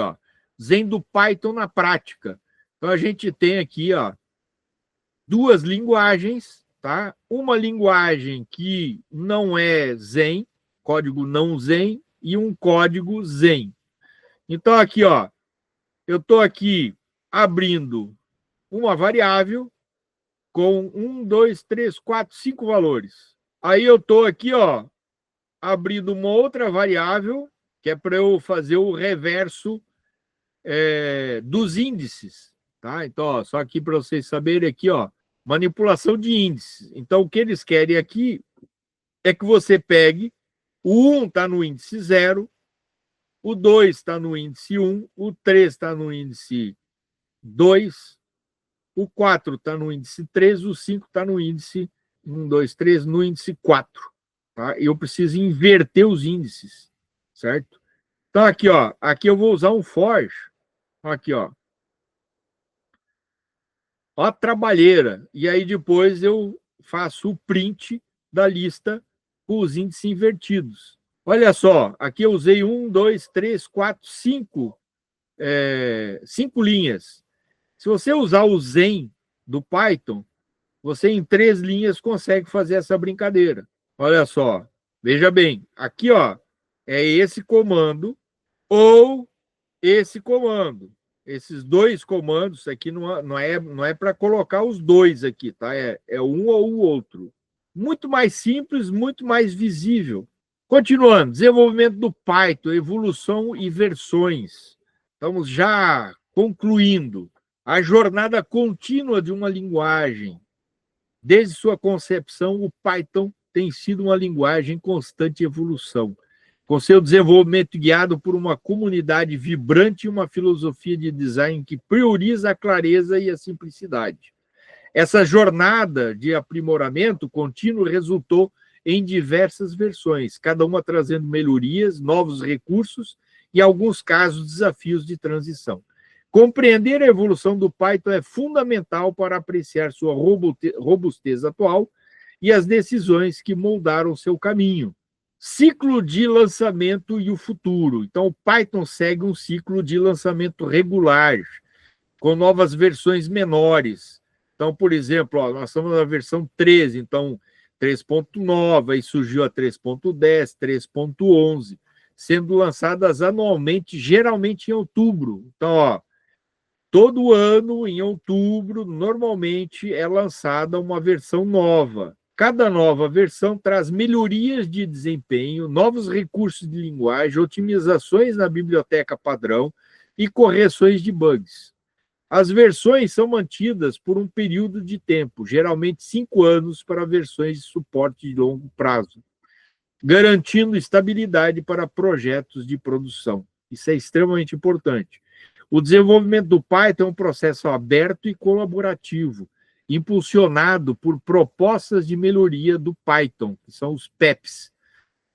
A: Zen do Python na prática. Então a gente tem aqui, duas linguagens, tá? Uma linguagem que não é Zen, código não Zen, e um código Zen. Então aqui, eu estou aqui abrindo uma variável com 1, 2, 3, 4, 5 valores. Aí eu estou aqui, abrindo uma outra variável, que é para eu fazer o reverso dos índices. Tá? Então, só aqui para vocês saberem aqui, manipulação de índices. Então, o que eles querem aqui é que você pegue o 1 está no índice 0, o 2 está no índice 1, o 3 está no índice 2, o 4 está no índice 3, o 5 está no índice 1, 2, 3, no índice 4. Tá? E eu preciso inverter os índices, certo? Então, aqui, aqui eu vou usar um for. Aqui, ó a trabalheira. E aí depois eu faço o print da lista com os índices invertidos. Olha só, aqui eu usei 1, 2, 3, 4, 5 linhas. Se você usar o Zen do Python, você em 3 linhas consegue fazer essa brincadeira. Olha só, veja bem, aqui é esse comando ou esse comando. Esses dois comandos aqui não é para colocar os dois aqui, tá? É um ou o outro. Muito mais simples, muito mais visível. Continuando, desenvolvimento do Python, evolução e versões. Estamos já concluindo a jornada contínua de uma linguagem. Desde sua concepção, o Python tem sido uma linguagem em constante evolução, com seu desenvolvimento guiado por uma comunidade vibrante e uma filosofia de design que prioriza a clareza e a simplicidade. Essa jornada de aprimoramento contínuo resultou em diversas versões, cada uma trazendo melhorias, novos recursos e, em alguns casos, desafios de transição. Compreender a evolução do Python é fundamental para apreciar sua robustez atual e as decisões que moldaram seu caminho. Ciclo de lançamento e o futuro. Então, o Python segue um ciclo de lançamento regular, com novas versões menores. Então, por exemplo, nós estamos na versão 13, então 3.9, aí surgiu a 3.10, 3.11, sendo lançadas anualmente, geralmente em outubro. Então, todo ano, em outubro, normalmente é lançada uma versão nova. Cada nova versão traz melhorias de desempenho, novos recursos de linguagem, otimizações na biblioteca padrão e correções de bugs. As versões são mantidas por um período de tempo, geralmente 5 anos para versões de suporte de longo prazo, garantindo estabilidade para projetos de produção. Isso é extremamente importante. O desenvolvimento do Python é um processo aberto e colaborativo, impulsionado por propostas de melhoria do Python, que são os PEPs,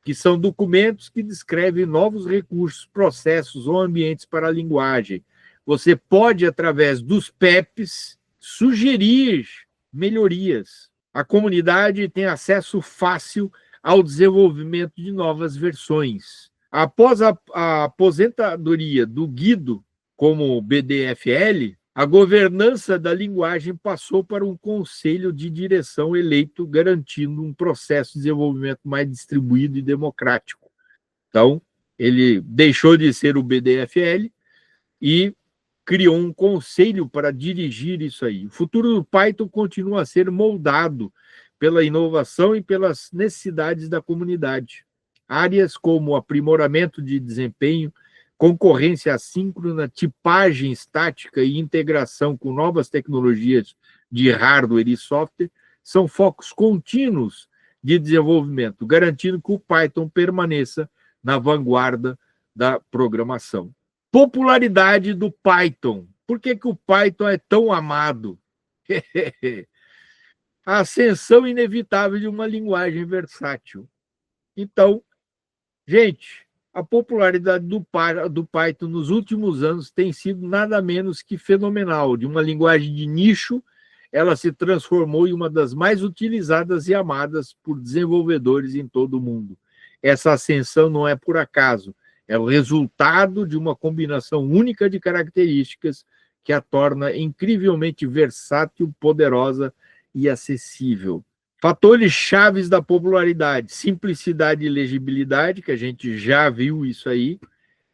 A: que são documentos que descrevem novos recursos, processos ou ambientes para a linguagem. Você pode, através dos PEPs, sugerir melhorias. A comunidade tem acesso fácil ao desenvolvimento de novas versões. Após a aposentadoria do Guido como BDFL, a governança da linguagem passou para um conselho de direção eleito, garantindo um processo de desenvolvimento mais distribuído e democrático. Então, ele deixou de ser o BDFL e criou um conselho para dirigir isso aí. O futuro do Python continua a ser moldado pela inovação e pelas necessidades da comunidade. Áreas como aprimoramento de desempenho, concorrência assíncrona, tipagem estática e integração com novas tecnologias de hardware e software são focos contínuos de desenvolvimento, garantindo que o Python permaneça na vanguarda da programação. Popularidade do Python. Por que o Python é tão amado? A ascensão inevitável de uma linguagem versátil. Então, gente, a popularidade do Python nos últimos anos tem sido nada menos que fenomenal. De uma linguagem de nicho, ela se transformou em uma das mais utilizadas e amadas por desenvolvedores em todo o mundo. Essa ascensão não é por acaso, é o resultado de uma combinação única de características que a torna incrivelmente versátil, poderosa e acessível. Fatores chaves da popularidade: simplicidade e legibilidade, que a gente já viu isso aí,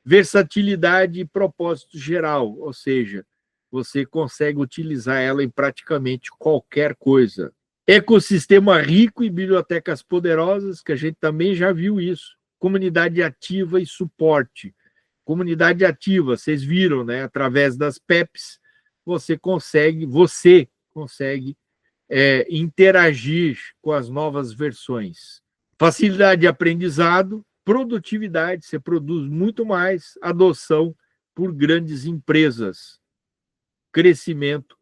A: versatilidade e propósito geral, ou seja, você consegue utilizar ela em praticamente qualquer coisa. Ecossistema rico e bibliotecas poderosas, que a gente também já viu isso. Comunidade ativa e suporte. Comunidade ativa, vocês viram, né? Através das PEPs, você consegue interagir com as novas versões. Facilidade de aprendizado, produtividade, você produz muito mais, adoção por grandes empresas, crescimento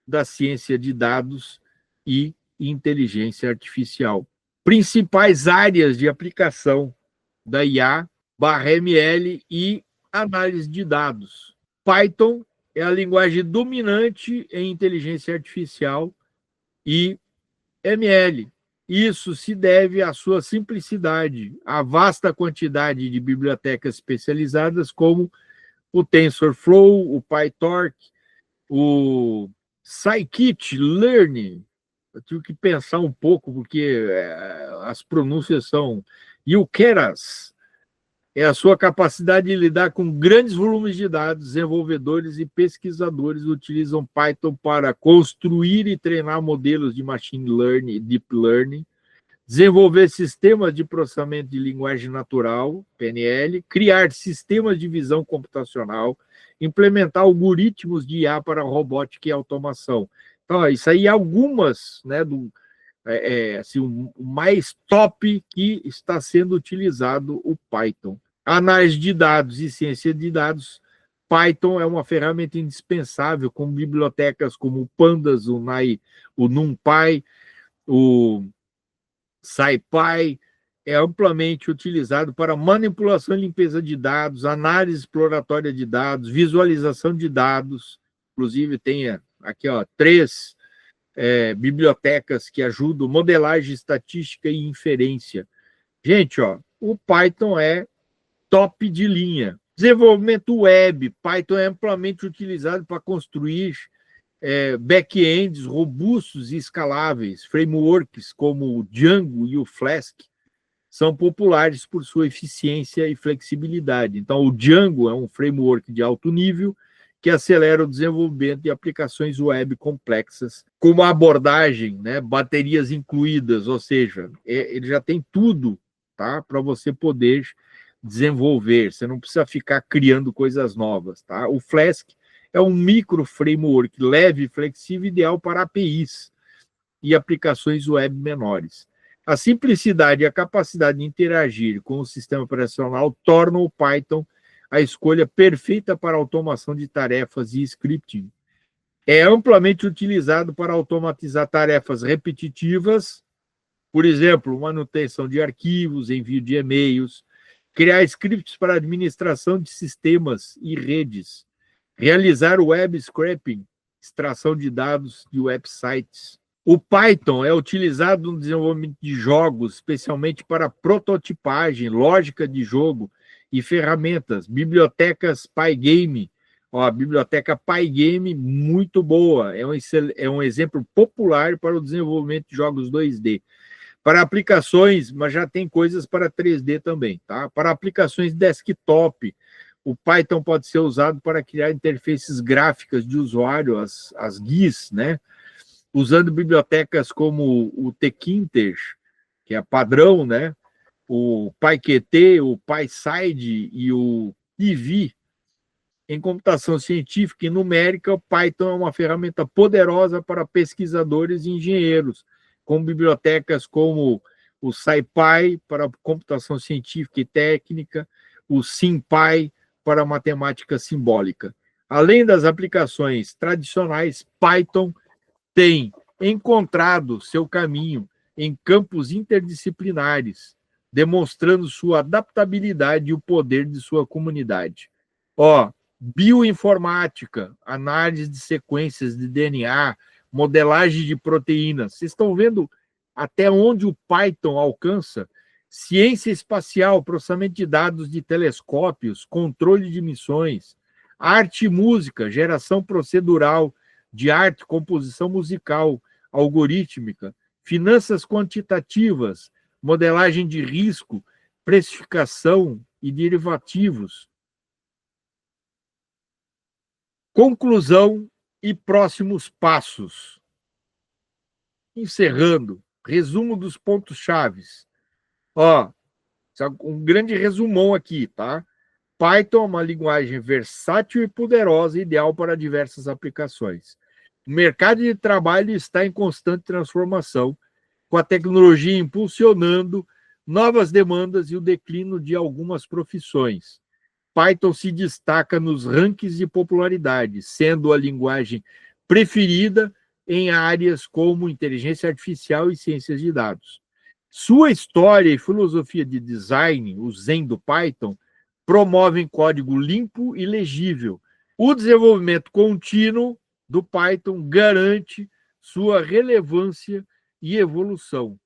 A: da ciência de dados e inteligência artificial. Principais áreas de aplicação da IA, /ML e análise de dados. Python é a linguagem dominante em inteligência artificial e ML. Isso se deve à sua simplicidade, à vasta quantidade de bibliotecas especializadas como o TensorFlow, o PyTorch, o Scikit-Learn. Eu tive que pensar um pouco, porque as pronúncias são... E o Keras é a sua capacidade de lidar com grandes volumes de dados. Desenvolvedores e pesquisadores utilizam Python para construir e treinar modelos de machine learning e deep learning, desenvolver sistemas de processamento de linguagem natural, PNL, criar sistemas de visão computacional, implementar algoritmos de IA para robótica e automação. Então, isso aí é algumas, né, assim, o mais top que está sendo utilizado o Python. Análise de dados e ciência de dados Python é uma ferramenta indispensável, com bibliotecas como o Pandas, o NumPy, o SciPy. É amplamente utilizado para manipulação e limpeza de dados, análise exploratória de dados, visualização de dados. Inclusive, tem aqui 3 bibliotecas que ajudam modelagem estatística e inferência. Gente, o Python é top de linha. Desenvolvimento web. Python é amplamente utilizado para construir back-ends robustos e escaláveis. Frameworks como o Django e o Flask são populares por sua eficiência e flexibilidade. Então, o Django é um framework de alto nível que acelera o desenvolvimento de aplicações web complexas, com uma abordagem, baterias incluídas, ou seja, ele já tem tudo, tá, para você poder desenvolver. Você não precisa ficar criando coisas novas, tá? O Flask é um micro framework leve e flexível, ideal para APIs e aplicações web menores. A simplicidade e a capacidade de interagir com o sistema operacional tornam o Python a escolha perfeita para automação de tarefas e scripting. É amplamente utilizado para automatizar tarefas repetitivas, por exemplo, manutenção de arquivos, envio de e-mails, criar scripts para administração de sistemas e redes, realizar web scraping, extração de dados de websites. O Python é utilizado no desenvolvimento de jogos, especialmente para prototipagem, lógica de jogo e ferramentas. Bibliotecas Pygame. A biblioteca Pygame, muito boa. É um exemplo popular para o desenvolvimento de jogos 2D. Para aplicações, mas já tem coisas para 3D também, tá? Para aplicações desktop, o Python pode ser usado para criar interfaces gráficas de usuário, as GUIs, usando bibliotecas como o Tkinter, que é padrão, o PyQt, o PySide e o Eevee. Em computação científica e numérica, o Python é uma ferramenta poderosa para pesquisadores e engenheiros, com bibliotecas como o SciPy para computação científica e técnica, o SymPy para matemática simbólica. Além das aplicações tradicionais, Python tem encontrado seu caminho em campos interdisciplinares, demonstrando sua adaptabilidade e o poder de sua comunidade. Bioinformática, análise de sequências de DNA, modelagem de proteínas. Vocês estão vendo até onde o Python alcança? Ciência espacial, processamento de dados de telescópios, controle de missões, arte e música, geração procedural de arte, composição musical, algorítmica, finanças quantitativas, modelagem de risco, precificação e derivativos. Conclusão e próximos passos. Encerrando, resumo dos pontos-chave. Um grande resumão aqui, tá? Python é uma linguagem versátil e poderosa, ideal para diversas aplicações. O mercado de trabalho está em constante transformação, com a tecnologia impulsionando novas demandas e o declínio de algumas profissões. Python se destaca nos rankings de popularidade, sendo a linguagem preferida em áreas como inteligência artificial e ciências de dados. Sua história e filosofia de design, o Zen do Python, promovem código limpo e legível. O desenvolvimento contínuo do Python garante sua relevância e evolução.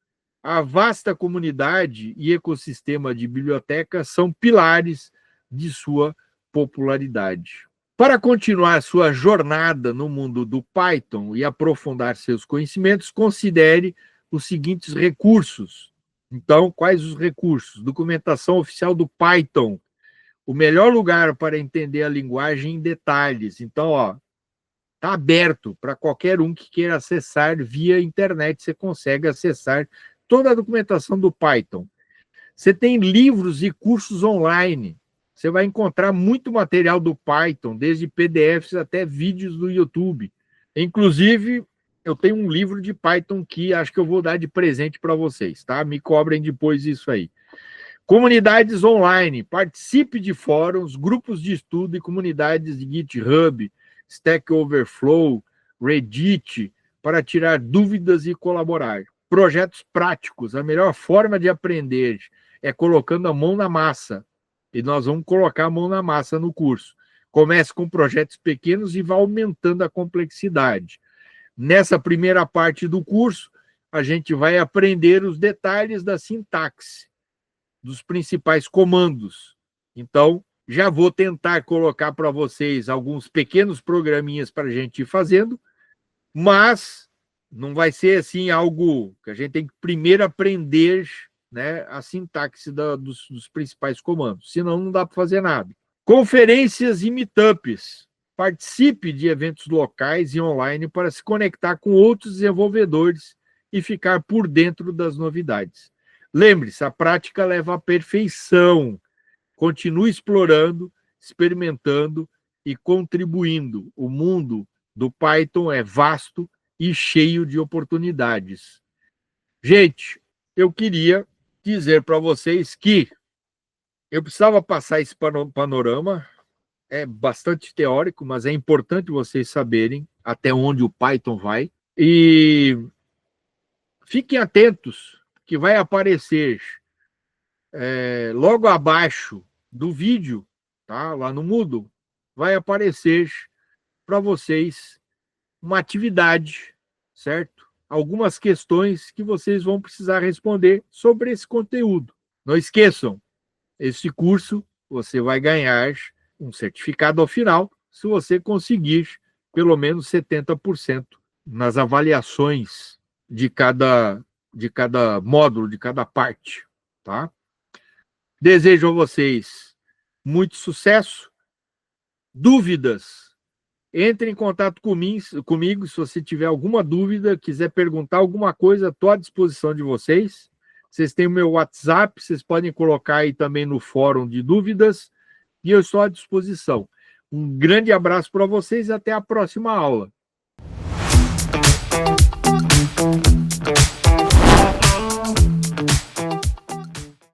A: A vasta comunidade e ecossistema de bibliotecas são pilares de sua popularidade. Para continuar sua jornada no mundo do Python e aprofundar seus conhecimentos, considere os seguintes recursos. Então, quais os recursos? Documentação oficial do Python, o melhor lugar para entender a linguagem em detalhes. Então, está aberto para qualquer um que queira acessar via internet, você consegue acessar toda a documentação do Python. Você tem livros e cursos online. Você vai encontrar muito material do Python, desde PDFs até vídeos do YouTube. Inclusive, eu tenho um livro de Python que acho que eu vou dar de presente para vocês, tá? Me cobrem depois isso aí. Comunidades online. Participe de fóruns, grupos de estudo e comunidades de GitHub, Stack Overflow, Reddit, para tirar dúvidas e colaborar. Projetos práticos. A melhor forma de aprender é colocando a mão na massa. E nós vamos colocar a mão na massa no curso. Comece com projetos pequenos e vá aumentando a complexidade. Nessa primeira parte do curso, a gente vai aprender os detalhes da sintaxe, dos principais comandos. Então, já vou tentar colocar para vocês alguns pequenos programinhas para a gente ir fazendo, mas não vai ser assim algo que a gente tem que primeiro aprender, né, a sintaxe dos principais comandos, senão não dá para fazer nada. Conferências e meetups. Participe de eventos locais e online para se conectar com outros desenvolvedores e ficar por dentro das novidades. Lembre-se, a prática leva à perfeição. Continue explorando, experimentando e contribuindo. O mundo do Python é vasto e cheio de oportunidades. Gente, eu queria dizer para vocês que eu precisava passar esse panorama. É bastante teórico, mas é importante vocês saberem até onde o Python vai. E fiquem atentos, que vai aparecer logo abaixo do vídeo, tá? Lá no Moodle, vai aparecer para vocês uma atividade, certo? Algumas questões que vocês vão precisar responder sobre esse conteúdo. Não esqueçam, esse curso você vai ganhar um certificado ao final, se você conseguir pelo menos 70% nas avaliações de cada módulo, de cada parte, tá? Desejo a vocês muito sucesso. Dúvidas? Entre em contato comigo se você tiver alguma dúvida, quiser perguntar alguma coisa, estou à disposição de vocês. Vocês têm o meu WhatsApp, vocês podem colocar aí também no fórum de dúvidas, e eu estou à disposição. Um grande abraço para vocês e até a próxima aula.